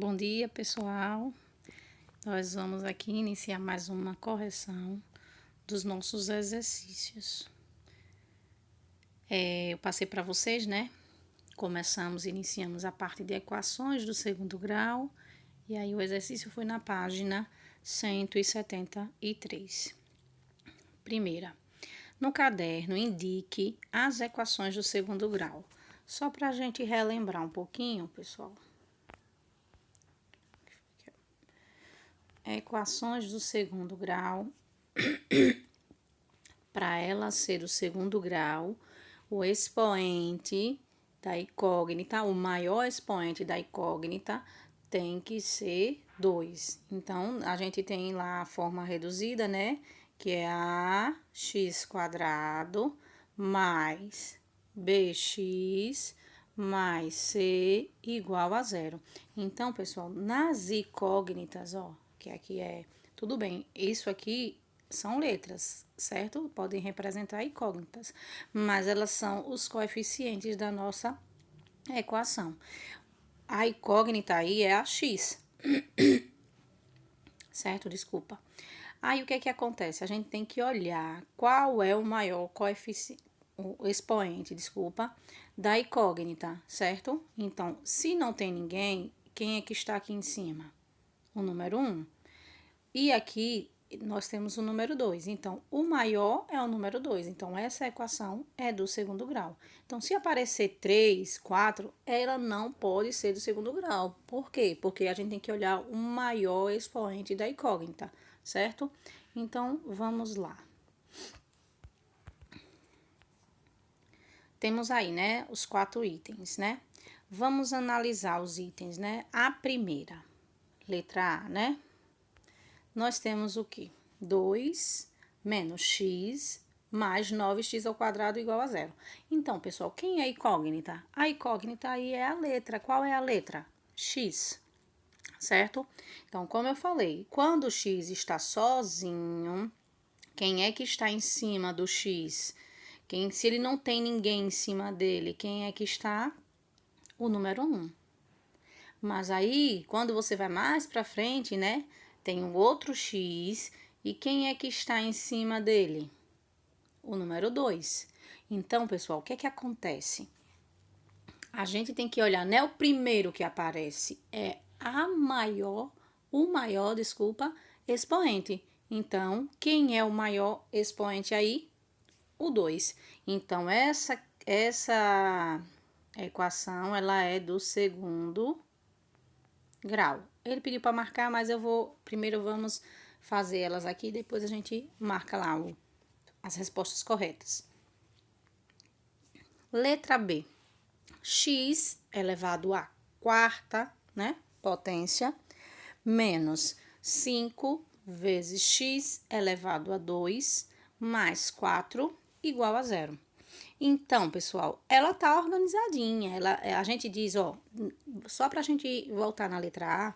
Bom dia, pessoal. Nós vamos aqui iniciar mais uma correção dos nossos exercícios. Eu passei para vocês, né? Iniciamos a parte de equações do segundo grau, e aí o exercício foi na página 173. Primeira, no caderno, indique as equações do segundo grau. Só para a gente relembrar um pouquinho, pessoal. Equações do segundo grau. Para ela ser do segundo grau, o expoente da incógnita, o maior expoente da incógnita, tem que ser 2. Então, a gente tem lá a forma reduzida, né? Que é ax² mais bx mais c igual a 0. Então, pessoal, nas incógnitas, ó, que aqui é... Tudo bem, isso aqui são letras, certo? Podem representar incógnitas, mas elas são os coeficientes da nossa equação. A incógnita aí é a x, certo? Desculpa. Aí o que é que acontece? A gente tem que olhar qual é o maior coeficiente, o expoente, desculpa, da incógnita, certo? Então, se não tem ninguém, quem é que está aqui em cima? O número 1. E aqui nós temos o número 2. Então, o maior é o número 2. Então, essa equação é do segundo grau. Então, se aparecer 3, 4, ela não pode ser do segundo grau. Por quê? Porque a gente tem que olhar o maior expoente da incógnita, certo? Então, vamos lá. Temos aí, né, os 4 itens, né? Vamos analisar os itens, né? A primeira, letra A, né? Nós temos o quê? 2 menos x mais 9x² igual a 0. Então, pessoal, quem é a incógnita? A incógnita aí é a letra. Qual é a letra? X, certo? Então, como eu falei, quando o x está sozinho, quem é que está em cima do x? Se ele não tem ninguém em cima dele, quem é que está? O número 1. Mas aí, quando você vai mais para frente, né? Tem um outro x, e quem é que está em cima dele? O número 2. Então, pessoal, o que é que acontece? A gente tem que olhar, não é o primeiro que aparece, é o maior, expoente. Então, quem é o maior expoente aí? O 2. Então, essa equação, ela é do segundo grau. Ele pediu para marcar, mas primeiro vamos fazer elas aqui, depois a gente marca lá as respostas corretas. Letra B. X elevado à quarta, né, potência, menos 5 vezes x elevado a 2, mais 4, igual a 0. Então, pessoal, ela tá organizadinha. A gente diz, ó, só pra gente voltar na letra A,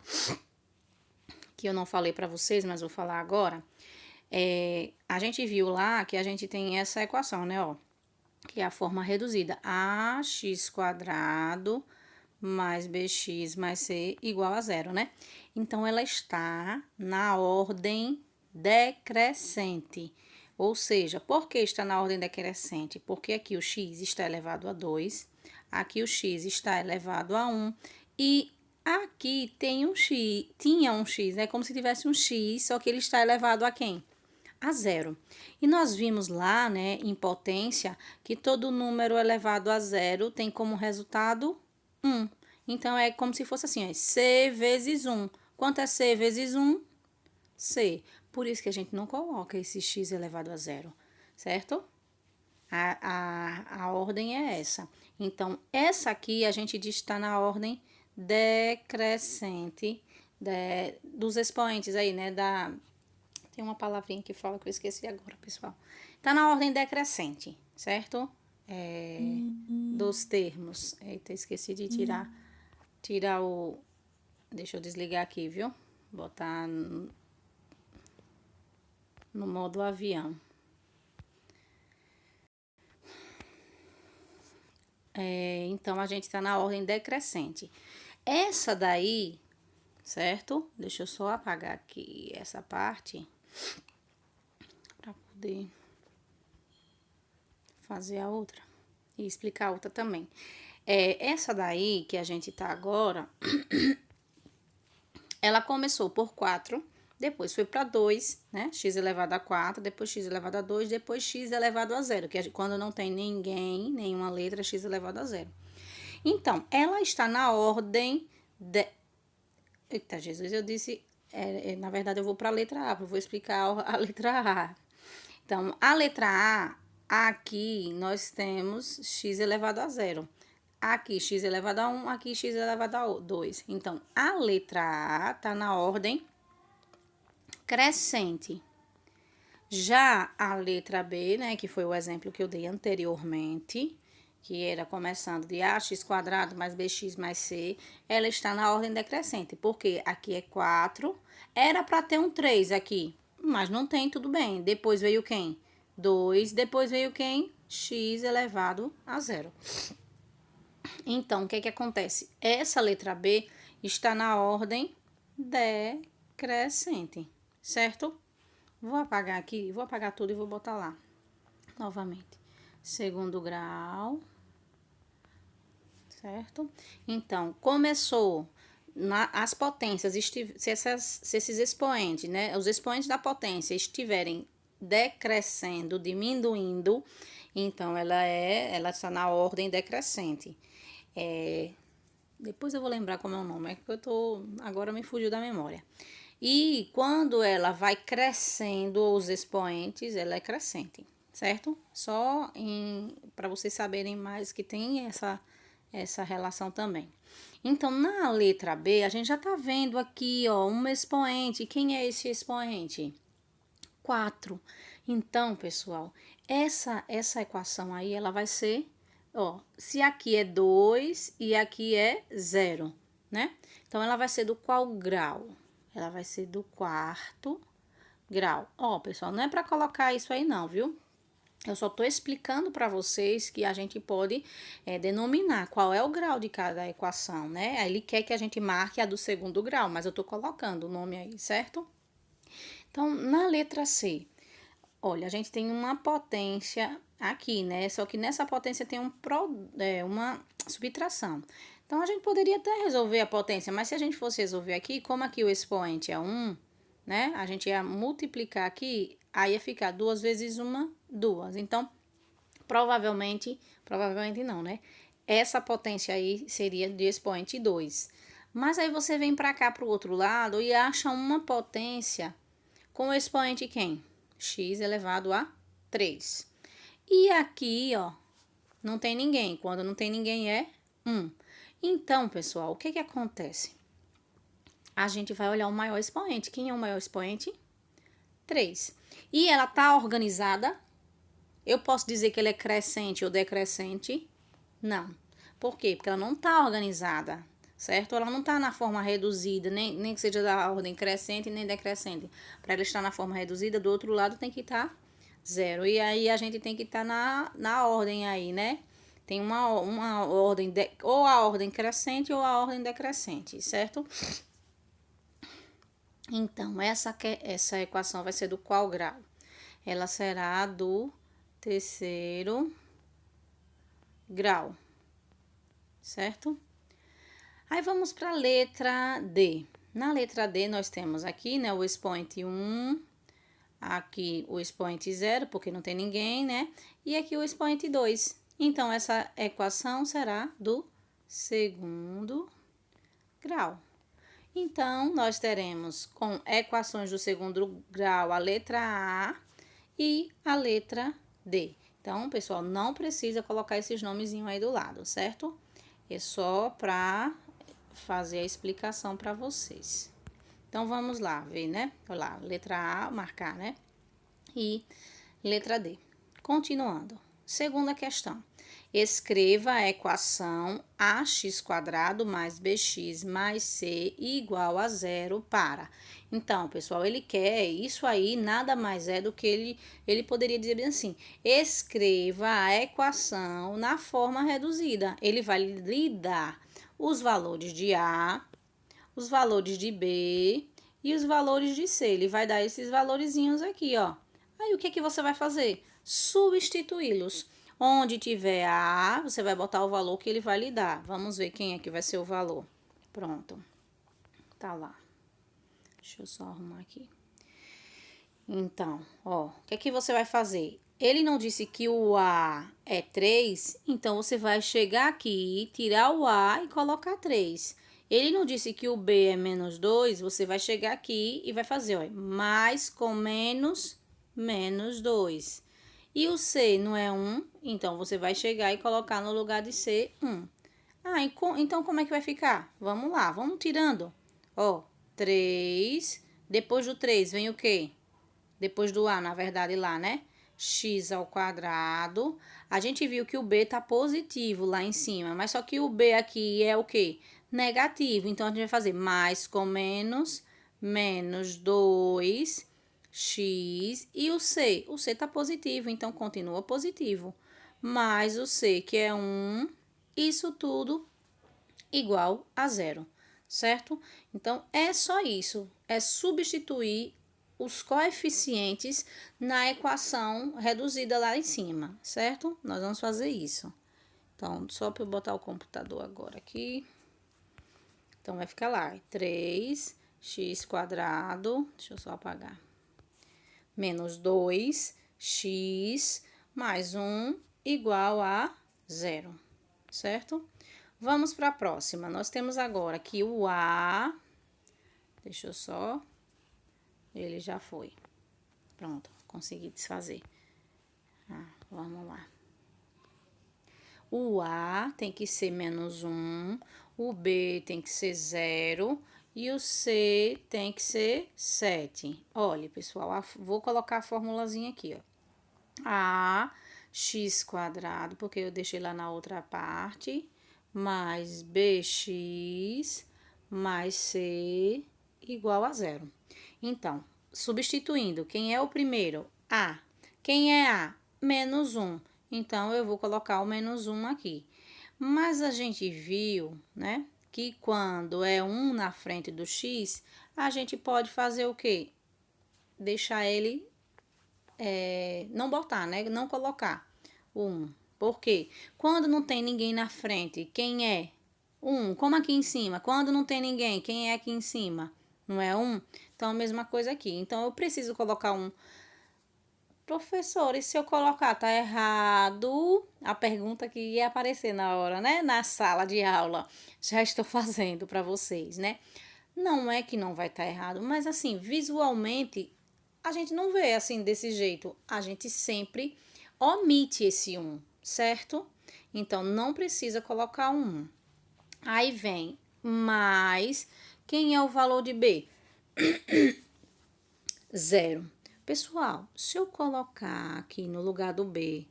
que eu não falei pra vocês, mas vou falar agora. A gente viu lá que a gente tem essa equação, né, ó, que é a forma reduzida. Ax² mais bx mais c igual a 0, né? Então, ela está na ordem decrescente. Ou seja, por que está na ordem decrescente? Porque aqui o x está elevado a 2, aqui o x está elevado a 1, e aqui tinha um x, né? Como se tivesse um x, só que ele está elevado a quem? A 0. E nós vimos lá, né, em potência, que todo número elevado a 0 tem como resultado 1. Então, é como se fosse assim, ó, c vezes 1. Quanto é c vezes 1? C. Por isso que a gente não coloca esse x elevado a 0, certo? A ordem é essa. Então, essa aqui a gente diz que está na ordem decrescente dos expoentes aí, né? Tem uma palavrinha que fala que eu esqueci agora, pessoal. Está na ordem decrescente, certo? Dos termos. Eita, esqueci de tirar o... Deixa eu desligar aqui, viu? Botar no modo avião. Então, a gente está na ordem decrescente. Essa daí, certo? Deixa eu só apagar aqui essa parte para poder fazer a outra e explicar a outra também. Essa daí que a gente tá agora, ela começou por 4, depois foi para 2, né? X elevado a 4, depois x elevado a 2, depois x elevado a 0, que quando não tem ninguém, nenhuma letra, x elevado a 0. Então, ela está na ordem de... Eita, Jesus, eu disse... na verdade, eu vou para a letra A, eu vou explicar a letra A. Então, a letra A, aqui nós temos x elevado a 0. Aqui, x elevado a 1, aqui, x elevado a 2. Então, a letra A está na ordem crescente. Já a letra B, né, que foi o exemplo que eu dei anteriormente, que era começando de ax quadrado mais bx mais c, ela está na ordem decrescente, porque aqui é 4, era para ter um 3 aqui, mas não tem, tudo bem. Depois veio quem? 2, depois veio quem? X elevado a 0. Então, o que acontece? Essa letra B está na ordem decrescente, certo? Vou apagar aqui, vou apagar tudo e vou botar lá, novamente. Segundo grau, certo? Então, começou, as potências, se esses expoentes, né, os expoentes da potência estiverem decrescendo, diminuindo, então ela está na ordem decrescente. Depois eu vou lembrar como é o nome, é que agora me fugiu da memória. E quando ela vai crescendo os expoentes, ela é crescente, certo? Só para vocês saberem mais que tem essa relação também. Então, na letra B, a gente já tá vendo aqui, ó, um expoente. Quem é esse expoente? 4. Então, pessoal, essa equação aí, ela vai ser, ó, se aqui é 2 e aqui é 0, né? Então, ela vai ser do qual grau? Ela vai ser do 4º grau. Ó, pessoal, não é para colocar isso aí não, viu? Eu só tô explicando para vocês que a gente pode denominar qual é o grau de cada equação, né? Aí ele quer que a gente marque a do 2º grau, mas eu tô colocando o nome aí, certo? Então, na letra C, olha, a gente tem uma potência aqui, né? Só que nessa potência tem uma subtração. Então, a gente poderia até resolver a potência, mas se a gente fosse resolver aqui, como aqui o expoente é 1, né? A gente ia multiplicar aqui, aí ia ficar 2 vezes 1, 2. Então, provavelmente não, né? Essa potência aí seria de expoente 2. Mas aí você vem para cá, para o outro lado, e acha uma potência com o expoente quem? X elevado a 3. E aqui, ó, não tem ninguém. Quando não tem ninguém é 1. Então, pessoal, o que acontece? A gente vai olhar o maior expoente. Quem é o maior expoente? 3. E ela tá organizada? Eu posso dizer que ela é crescente ou decrescente? Não. Por quê? Porque ela não tá organizada, certo? Ela não tá na forma reduzida, nem que seja da ordem crescente nem decrescente. Para ela estar na forma reduzida, do outro lado tem que estar 0. E aí a gente tem que estar na ordem aí, né? Tem uma ordem, ou a ordem crescente ou a ordem decrescente, certo? Então, essa equação vai ser do qual grau? Ela será do 3º grau, certo? Aí vamos para a letra D. Na letra D, nós temos aqui, né, o expoente 1, aqui o expoente 0, porque não tem ninguém, né? E aqui o expoente 2. Então, essa equação será do 2º grau. Então, nós teremos com equações do 2º grau a letra A e a letra D. Então, pessoal, não precisa colocar esses nomezinhos aí do lado, certo? É só para fazer a explicação para vocês. Então, vamos lá ver, né? Olha lá, letra A, marcar, né? E letra D. Continuando. Segunda questão. Escreva a equação ax² mais bx mais c igual a 0 para... Então, pessoal, ele quer... Isso aí nada mais é do que ele poderia dizer bem assim. Escreva a equação na forma reduzida. Ele vai lhe dar os valores de A, os valores de B e os valores de C. Ele vai dar esses valorizinhos aqui, ó. Aí, o que que você vai fazer? Substituí-los. Onde tiver A, você vai botar o valor que ele vai lhe dar. Vamos ver quem é que vai ser o valor. Pronto. Tá lá. Deixa eu só arrumar aqui. Então, ó, o que é que você vai fazer? Ele não disse que o A é 3, então você vai chegar aqui, tirar o A e colocar 3. Ele não disse que o B é menos 2, você vai chegar aqui e vai fazer, ó, mais com menos, menos 2. E o C não é 1, então você vai chegar e colocar no lugar de C 1. Ah, então como é que vai ficar? Vamos lá, vamos tirando. Ó, 3, depois do 3 vem o quê? Depois do A, na verdade, lá, né? X ao quadrado. A gente viu que o B tá positivo lá em cima, mas só que o B aqui é o quê? Negativo. Então, a gente vai fazer mais com menos, menos 2, x. E o C? O C tá positivo, então continua positivo. Mais o C, que é 1, isso tudo igual a 0, certo? Então, é só isso. É substituir os coeficientes na equação reduzida lá em cima, certo? Nós vamos fazer isso. Então, só para eu botar o computador agora aqui. Então, vai ficar lá, 3x quadrado, deixa eu só apagar, menos 2x mais 1 igual a 0, certo? Vamos para a próxima. Nós temos agora aqui o A, deixa eu só... Ele já foi. Pronto, consegui desfazer. Vamos lá. O A tem que ser menos 1, o B tem que ser 0 e o C tem que ser 7. Olha, pessoal, vou colocar a formulazinha aqui, ó. A x quadrado, porque eu deixei lá na outra parte, mais bx mais c igual a 0. Então, substituindo, quem é o primeiro? A. Quem é A? Menos 1. Então, eu vou colocar o menos 1 aqui. Mas a gente viu, né, que quando é 1 na frente do x, a gente pode fazer o quê? Deixar ele, não botar, né, não colocar o 1. Por quê? Quando não tem ninguém na frente, quem é? 1. Como aqui em cima? Quando não tem ninguém, quem é aqui em cima? Não é 1? Então, a mesma coisa aqui. Então, eu preciso colocar 1. Professor, e se eu colocar, tá errado? A pergunta que ia aparecer na hora, né? Na sala de aula. Já estou fazendo para vocês, né? Não é que não vai estar errado, mas assim, visualmente, a gente não vê assim desse jeito. A gente sempre omite esse 1, certo? Então, não precisa colocar 1. Aí vem mais... Quem é o valor de B? 0. Pessoal, se eu colocar aqui no lugar do B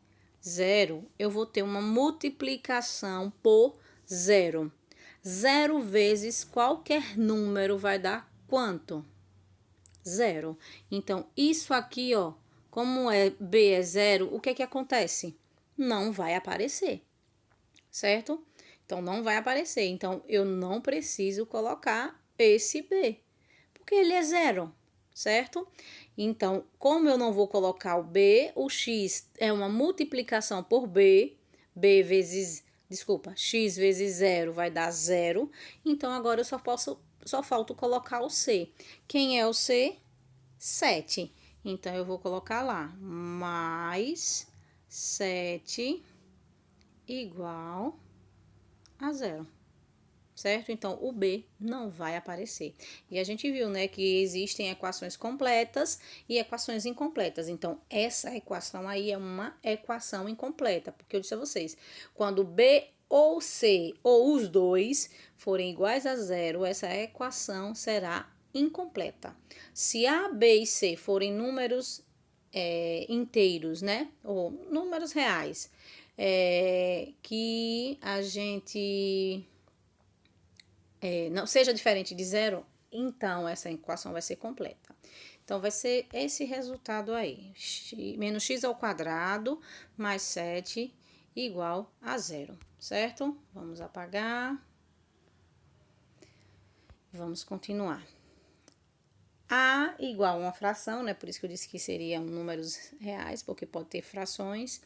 0, eu vou ter uma multiplicação por 0. 0 vezes qualquer número vai dar quanto? 0. Então, isso aqui, ó, como B é 0, o que é que acontece? Não vai aparecer, certo? Então, não vai aparecer. Então, eu não preciso colocar esse B, porque ele é 0, certo? Então, como eu não vou colocar o B, o X é uma multiplicação por B, X vezes 0 vai dar 0. Então, agora eu só falta colocar o C. Quem é o C? 7. Então, eu vou colocar lá, mais 7 igual a 0. Certo? Então, o B não vai aparecer. E a gente viu, né, que existem equações completas e equações incompletas. Então, essa equação aí é uma equação incompleta, porque eu disse a vocês, quando B ou C ou os dois forem iguais a 0, essa equação será incompleta. Se A, B e C forem números inteiros, né, ou números reais, que a gente... não seja diferente de 0, então essa equação vai ser completa. Então, vai ser esse resultado aí, menos x ao quadrado mais 7 igual a 0, certo? Vamos apagar. Vamos continuar. A igual a uma fração, né? Por isso que eu disse que seriam números reais, porque pode ter frações.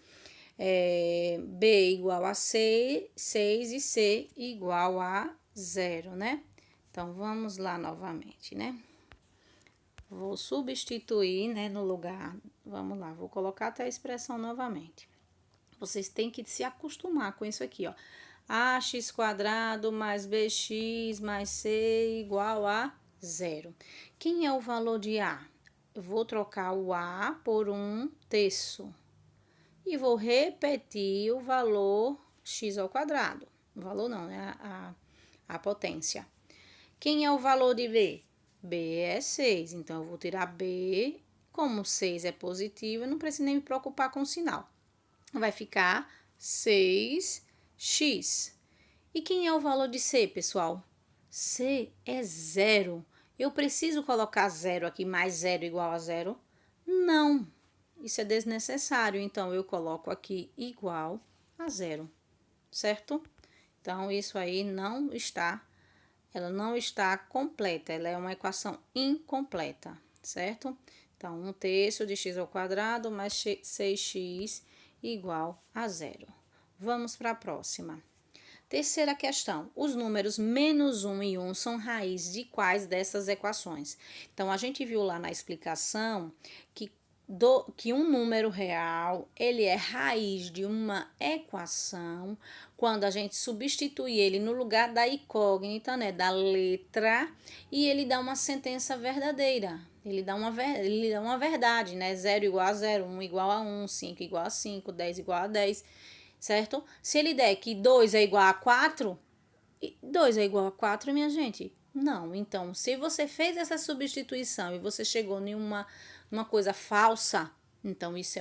B igual a C, 6 e C igual a 0, né? Então, vamos lá novamente, né? Vou substituir, né, no lugar. Vamos lá, vou colocar até a expressão novamente. Vocês têm que se acostumar com isso aqui, ó. Ax quadrado mais bx mais c igual a 0. Quem é o valor de A? Eu vou trocar o A por 1/3. E vou repetir o valor x ao quadrado. O valor não, né? A potência. Quem é o valor de B? B é 6. Então, eu vou tirar B. Como 6 é positivo, eu não preciso nem me preocupar com o sinal. Vai ficar 6x. E quem é o valor de C, pessoal? C é 0. Eu preciso colocar 0 aqui, mais 0 igual a 0? Não, isso é desnecessário. Então, eu coloco aqui igual a 0, certo? Então, isso aí ela não está completa, ela é uma equação incompleta, certo? Então, 1/3 de x ao quadrado mais 6x igual a 0. Vamos para a próxima. Terceira questão. Os números menos 1 e 1 são raiz de quais dessas equações? Então, a gente viu lá na explicação que um número real, ele é raiz de uma equação quando a gente substitui ele no lugar da incógnita, né, da letra, e ele dá uma sentença verdadeira. Ele dá uma verdade, né? 0 igual a 0, 1 igual a 1, 5 igual a 5, 10 igual a 10, certo? Se ele der que 2 é igual a 4, 2 é igual a 4, minha gente? Não. Então, se você fez essa substituição e você chegou em uma coisa falsa, então isso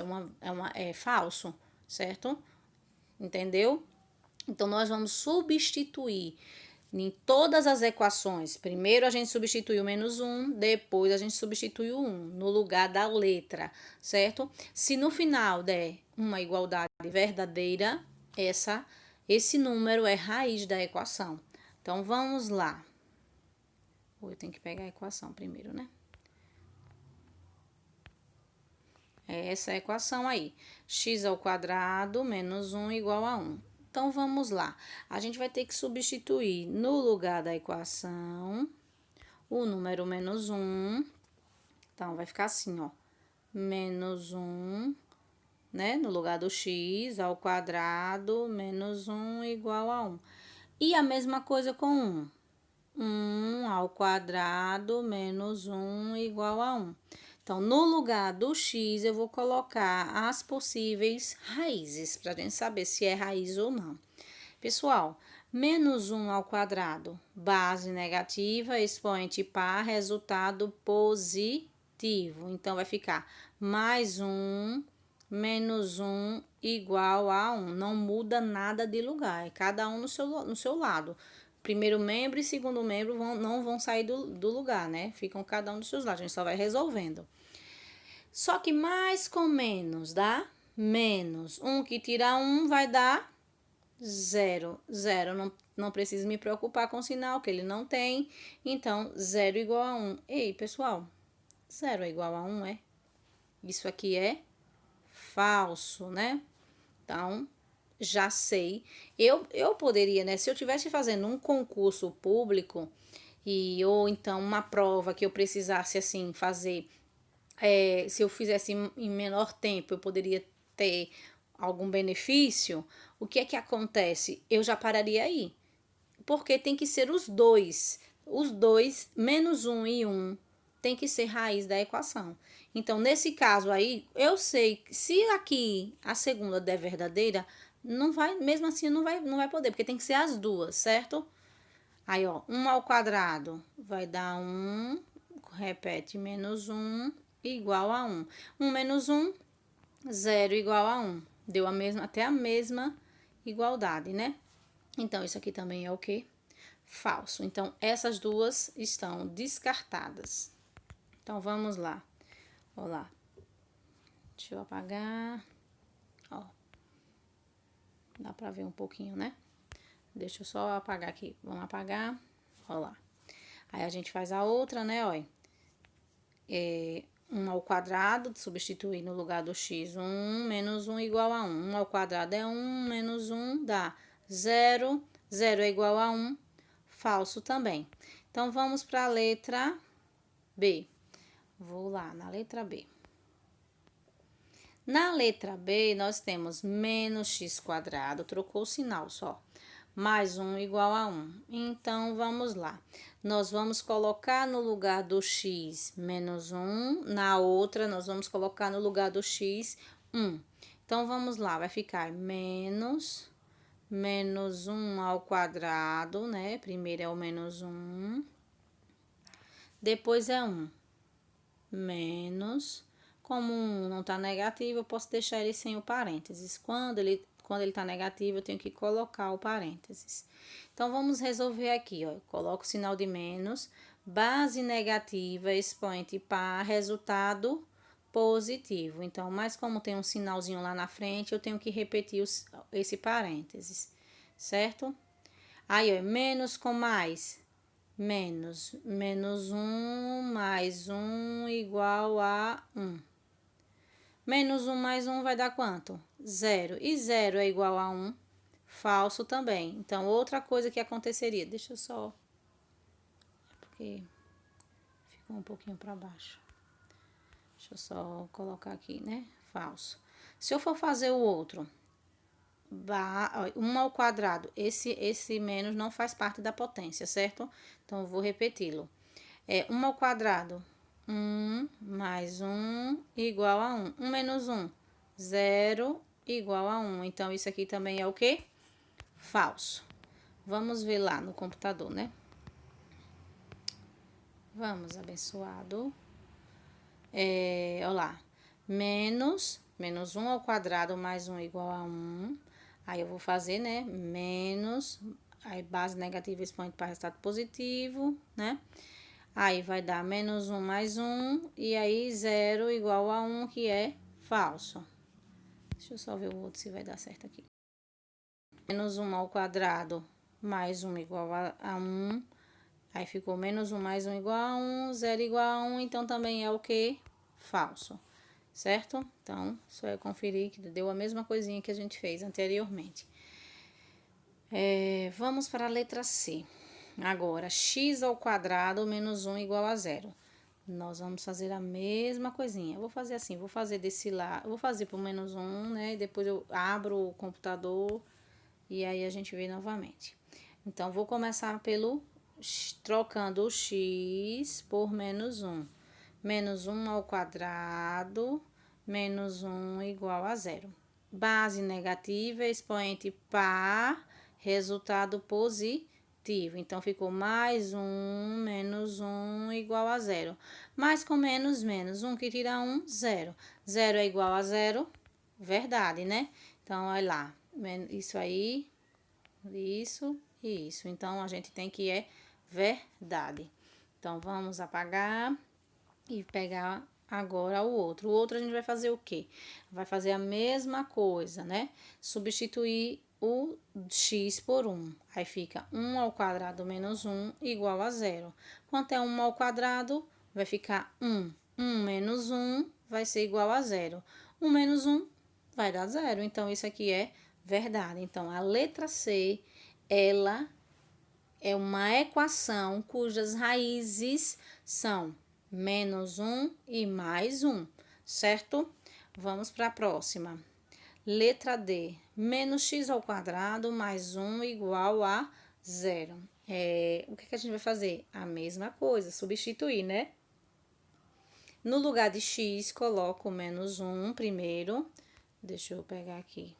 é falso, certo? Entendeu? Então, nós vamos substituir em todas as equações. Primeiro a gente substitui o menos 1, depois a gente substitui o 1 no lugar da letra, certo? Se no final der uma igualdade verdadeira, esse número é raiz da equação. Então, vamos lá. Eu tenho que pegar a equação primeiro, né? É essa a equação aí. X ao quadrado menos 1 igual a 1. Então, vamos lá. A gente vai ter que substituir no lugar da equação o número menos 1. Então, vai ficar assim, ó. Menos 1, né? No lugar do x ao quadrado menos 1 igual a 1. E a mesma coisa com 1. 1 ao quadrado menos 1 igual a 1. Então, no lugar do x, eu vou colocar as possíveis raízes, para a gente saber se é raiz ou não. Pessoal, menos 1 ao quadrado, base negativa, expoente par, resultado positivo. Então, vai ficar mais 1, menos 1 igual a 1. Não muda nada de lugar, é cada um no seu lado. Primeiro membro e segundo membro não vão sair do lugar, né? Ficam cada um dos seus lados, a gente só vai resolvendo. Só que mais com menos dá menos. 1 que tira 1 vai dar 0. 0, não preciso me preocupar com o sinal, que ele não tem. Então, 0 igual a 1. Ei, pessoal, 0 é igual a 1, é? Isso aqui é falso, né? Então, já sei. Eu poderia, né? Se eu estivesse fazendo um concurso público ou então uma prova que eu precisasse, assim, fazer, se eu fizesse em menor tempo, eu poderia ter algum benefício. O que é que acontece? Eu já pararia aí. Porque tem que ser os dois. Os dois, menos 1 e 1, tem que ser raiz da equação. Então, nesse caso aí, eu sei que se aqui a segunda der verdadeira, não vai, mesmo assim não vai poder, porque tem que ser as duas, certo? Aí, ó, 1 ao quadrado vai dar 1, repete, menos 1 igual a 1. 1 menos 1, 0 igual a 1. Deu até a mesma igualdade, né? Então, isso aqui também é o quê? Falso. Então, essas duas estão descartadas. Então, vamos lá. Olha lá. Deixa eu apagar. Ó. Dá pra ver um pouquinho, né? Deixa eu só apagar aqui. Vamos apagar. Olha lá. Aí, a gente faz a outra, né, ó. 1 ao quadrado, substituir no lugar do x 1, menos 1 igual a 1. 1 ao quadrado é 1, menos 1 dá 0. 0 é igual a 1, falso também. Então, vamos para a letra B. Vou lá na letra B. Na letra B, nós temos menos x quadrado, trocou o sinal só, mais 1 igual a 1. Então, vamos lá. Nós vamos colocar no lugar do x menos 1, na outra, nós vamos colocar no lugar do x 1. Então, vamos lá, vai ficar menos 1 ao quadrado, né? Primeiro é o menos 1, depois é 1, menos... Como 1 não tá negativo, eu posso deixar ele sem o parênteses. Quando ele tá negativo, eu tenho que colocar o parênteses. Então, vamos resolver aqui, ó. Eu coloco o sinal de menos, base negativa, expoente par, resultado positivo. Então, mas como tem um sinalzinho lá na frente, eu tenho que repetir esse parênteses, certo? Aí, ó, menos com mais... Menos 1 mais 1 igual a 1. Menos 1 mais 1 vai dar quanto? 0. E 0 é igual a 1. Falso também. Então, outra coisa que aconteceria... Deixa eu só... Porque ficou um pouquinho para baixo. Deixa eu só colocar aqui, né? Falso. Se eu for fazer o outro... 1 ao quadrado. Esse menos não faz parte da potência, certo? Então, eu vou repeti-lo. 1 ao quadrado... 1 mais 1 igual a 1. 1 menos 1, 0 igual a 1. Então, isso aqui também é o quê? Falso. Vamos ver lá no computador, né? Vamos, abençoado. Olha lá. Menos 1 ao quadrado mais 1 igual a 1. Aí, eu vou fazer, né? Menos, aí base negativa expoente para resultado positivo, né? Aí, vai dar menos 1 mais 1, e aí 0 igual a 1, que é falso. Deixa eu só ver o outro se vai dar certo aqui. Menos 1 ao quadrado mais 1 igual a 1. Aí, ficou menos 1 mais 1 igual a 1, 0 igual a 1, então também é o que? Falso, certo? Então, só é conferir que deu a mesma coisinha que a gente fez anteriormente. Vamos para a letra C. Agora, x ao quadrado menos 1 igual a 0. Nós vamos fazer a mesma coisinha. Eu vou fazer assim, vou fazer desse lado, eu vou fazer pro menos 1, né? E depois eu abro o computador e aí a gente vê novamente. Então, vou começar trocando o x por menos 1. Menos 1 ao quadrado, menos 1 igual a 0. Base negativa, expoente par, resultado positivo. Então, ficou mais 1, menos 1, igual a 0. Mais com menos, 1 que tira 1, 0. 0 é igual a 0, verdade, né? Então, olha lá, isso aí, isso e isso. Então, a gente tem que verdade. Então, vamos apagar e pegar agora o outro. O outro a gente vai fazer o quê? Vai fazer a mesma coisa, né? Substituir o x por 1. Aí, fica 1 ao quadrado menos 1 igual a 0. Quanto é 1 ao quadrado? Vai ficar 1. 1 menos 1 vai ser igual a 0. 1 menos 1 vai dar 0. Então, isso aqui é verdade. Então, a letra C, ela é uma equação cujas raízes são menos 1 e mais 1, certo? Vamos para a próxima. Letra D, menos x ao quadrado mais 1 igual a 0. O que a gente vai fazer? A mesma coisa, substituir, né? No lugar de x, coloco menos 1 primeiro. Deixa eu pegar aqui.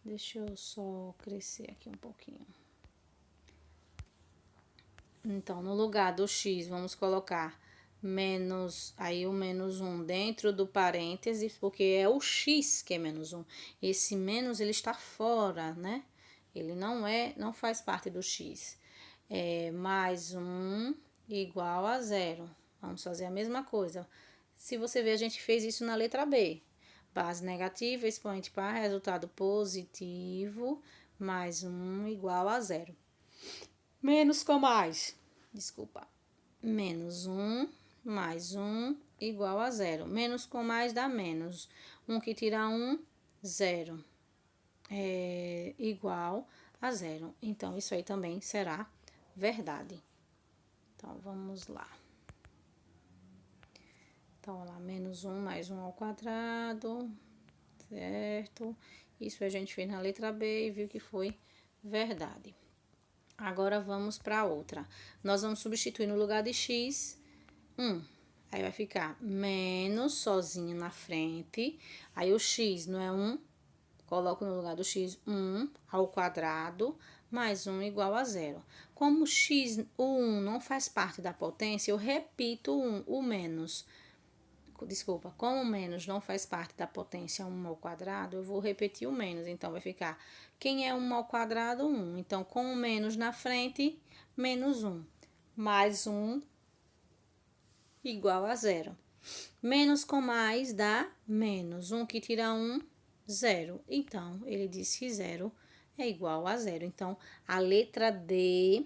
Deixa eu só crescer aqui um pouquinho. Então, no lugar do x, vamos colocar menos, aí o menos 1 dentro do parênteses, porque é o x que é menos 1. Esse menos, ele está fora, né? Ele não faz parte do x. Mais 1 igual a 0. Vamos fazer a mesma coisa. Se você ver, a gente fez isso na letra B. Base negativa, expoente par, resultado positivo, mais 1 igual a 0. Menos com mais. Desculpa. Menos 1 mais 1 igual a 0. Menos com mais dá menos. 1 que tira 1, 0. É igual a 0. Então, isso aí também será verdade. Então, vamos lá. Então, olha lá, menos 1 mais 1 ao quadrado, certo? Isso a gente fez na letra B e viu que foi verdade. Agora, vamos para outra. Nós vamos substituir no lugar de x, 1. Aí, vai ficar menos sozinho na frente. Aí, o x não é 1, coloco no lugar do x 1 ao quadrado, mais 1 igual a 0. Como o 1 não faz parte da potência, eu repito o menos. Desculpa, como o menos não faz parte da potência 1 ao quadrado, eu vou repetir o menos. Então, vai ficar, quem é 1 ao quadrado? 1. Então, com o menos na frente, menos 1. Mais 1 igual a 0. Menos com mais dá menos. 1 que tira 1, 0. Então, ele diz que 0 é igual a 0. Então, a letra D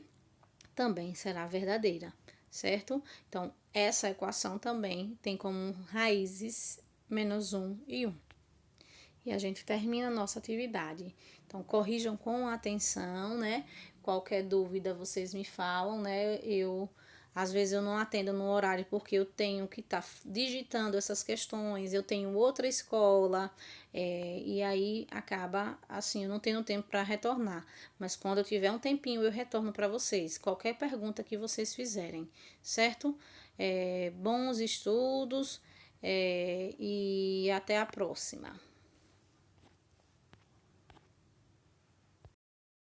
também será verdadeira, certo? Então, essa equação também tem como raízes menos 1 e 1. E a gente termina a nossa atividade. Então, corrijam com atenção, né? Qualquer dúvida vocês me falam, né? Às vezes eu não atendo no horário porque eu tenho que estar digitando essas questões, eu tenho outra escola, e aí acaba assim, eu não tenho tempo para retornar. Mas quando eu tiver um tempinho, eu retorno para vocês. Qualquer pergunta que vocês fizerem, certo? Bons estudos, e até a próxima.